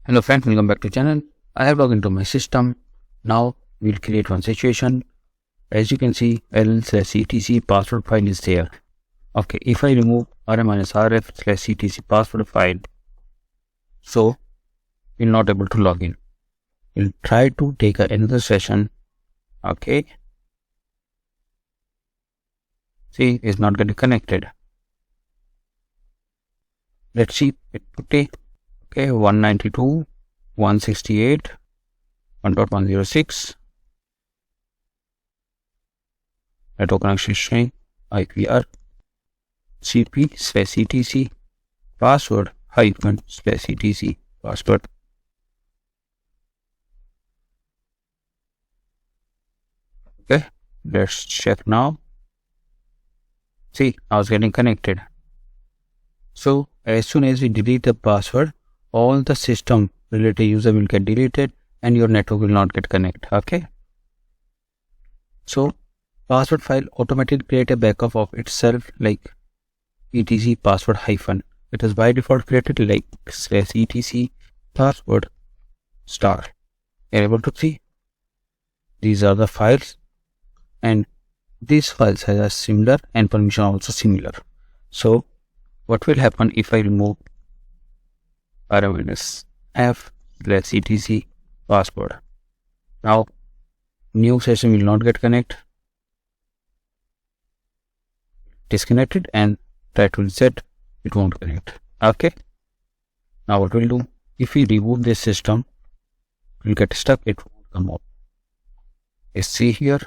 Hello friends, welcome back to channel. I have logged into my system. Now we'll create one situation. As you can see, l/etc password file is there. Okay, if I remove rm-rf/etc password file, so we're not able to log in. We'll try to take another session. Okay. See, it's not getting connected. Let's see it today. Okay, 192.168.1.106. Network connection string IPR cp/etc password -/etc password. Okay, let's check now. See, I was getting connected. So as soon as we delete the password, all the system related user will get deleted and your network will not get connected. Okay. So password file automatically create a backup of itself like etc password hyphen. It is by default created like /etc password star. You're able to see these are the files, and these files has a similar and permission also similar. So what will happen if I remove rm-f/etc password? Now new session will not get connected. Disconnected and try to reset, it won't connect. Okay. Now what we'll do, if we reboot this system, we'll get stuck, it won't come up. Let's see here.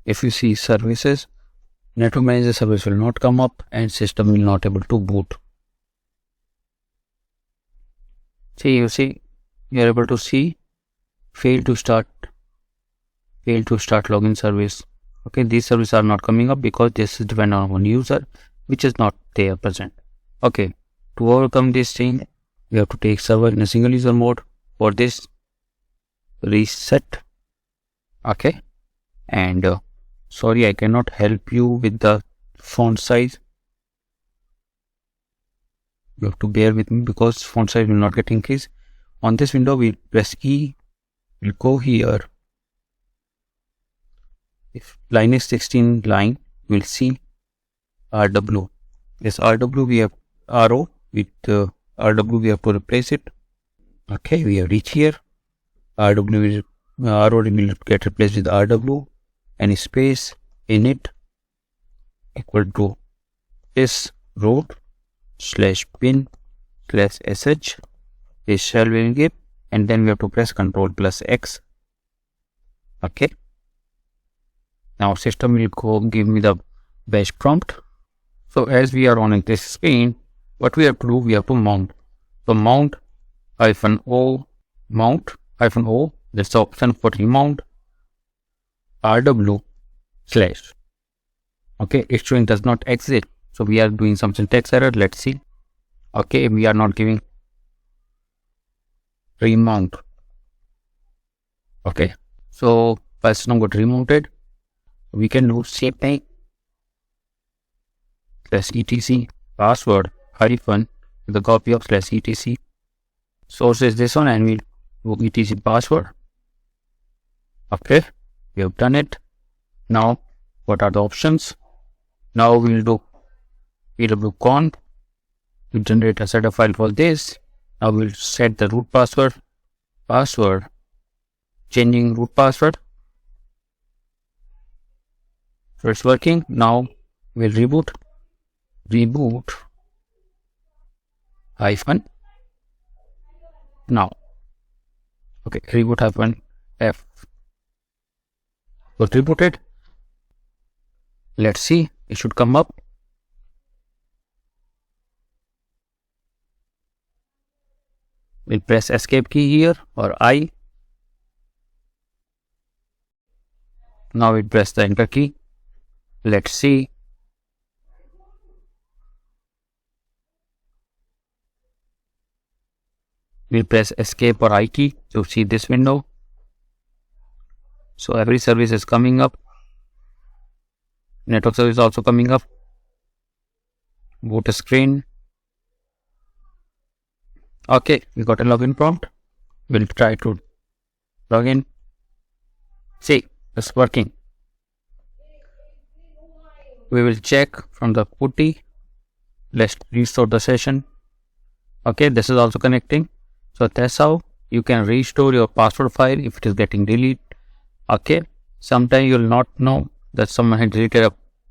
If you see services, network manager service will not come up and system will not able to boot. See, you see, you are able to see fail to start login service. Okay, these services are not coming up because this is dependent on one user which is not there present. Okay, to overcome this thing, we have to take server in a single user mode. For this, reset. Okay, and sorry, I cannot help you with the font size. You have to bear with me because font size will not get increased. On this window, we press E. We'll go here. If line is 16 line, we'll see RW. This RW we have RO with RW we have to replace it. Okay, we have reached here. RO will get replaced with RW. And space init equal to this root /bin/sh is shell will give, and then we have to press Ctrl+X. Okay. Now system will go give me the bash prompt. So as we are on this screen, what we have to do, we have to mount. So mount -o, that's the option for remount RW/. Okay, it's showing does not exist. So we are doing some syntax error. Let's see. Okay, we are not giving remount. Okay, so first now got remounted. We can do same thing. /etc password hyphen with the copy of /etc. Source is this one, and we'll do etc password. Okay, we have done it. Now what are the options? Now we'll do pwconf to generate a setup file for this. Now we'll set the root password, changing root password. So it's working. Now we'll reboot hyphen now. Okay, reboot hyphen F. Got rebooted. Let's see, it should come up. We'll press escape key here or I. Now we'll press the enter key. Let's see. We'll press escape or I key to see this window. So every service is coming up. Network service also coming up. Boot screen. Okay, we got a login prompt. We'll try to log in. See, it's working. We will check from the putty. Let's restore the session. Okay, this is also connecting. So that's how you can restore your password file if it is getting deleted. Okay, sometimes you will not know that someone had deleted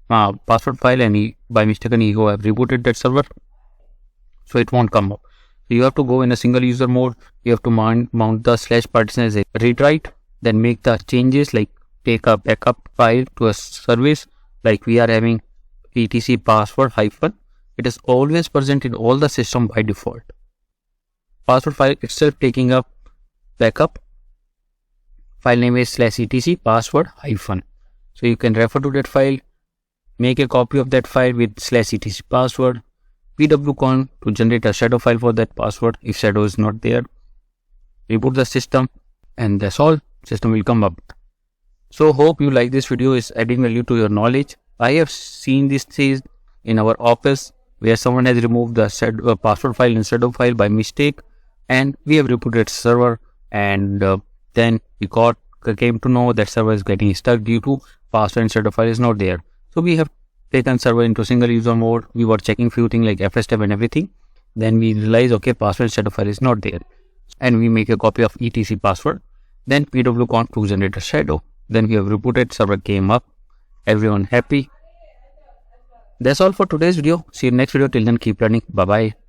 a password file and by mistake he have rebooted that server. So it won't come up. So you have to go in a single user mode. You have to mount the /partition as a read write. Then make the changes like take a backup file to a service like we are having etc password hyphen. It is always present in all the system by default. Password file itself taking up backup. File name is /etc password hyphen. So you can refer to that file. Make a copy of that file with /etc password. pwcon to generate a shadow file for that password if shadow is not there. Reboot the system and that's all. System will come up. So hope you like this video, is adding value to your knowledge. I have seen this case in our office where someone has removed the password file and shadow file by mistake, and we have rebooted server, and then we came to know that server is getting stuck due to password and shadow file is not there. So we have taken server into single user mode. We were checking few things like FSTab and everything. Then we realize okay, password and shadow file is not there, and we make a copy of etc password. Then pwcon to generate a shadow. Then we have rebooted, server came up, everyone happy. That's all for today's video. See you next video. Till then, keep learning. Bye bye.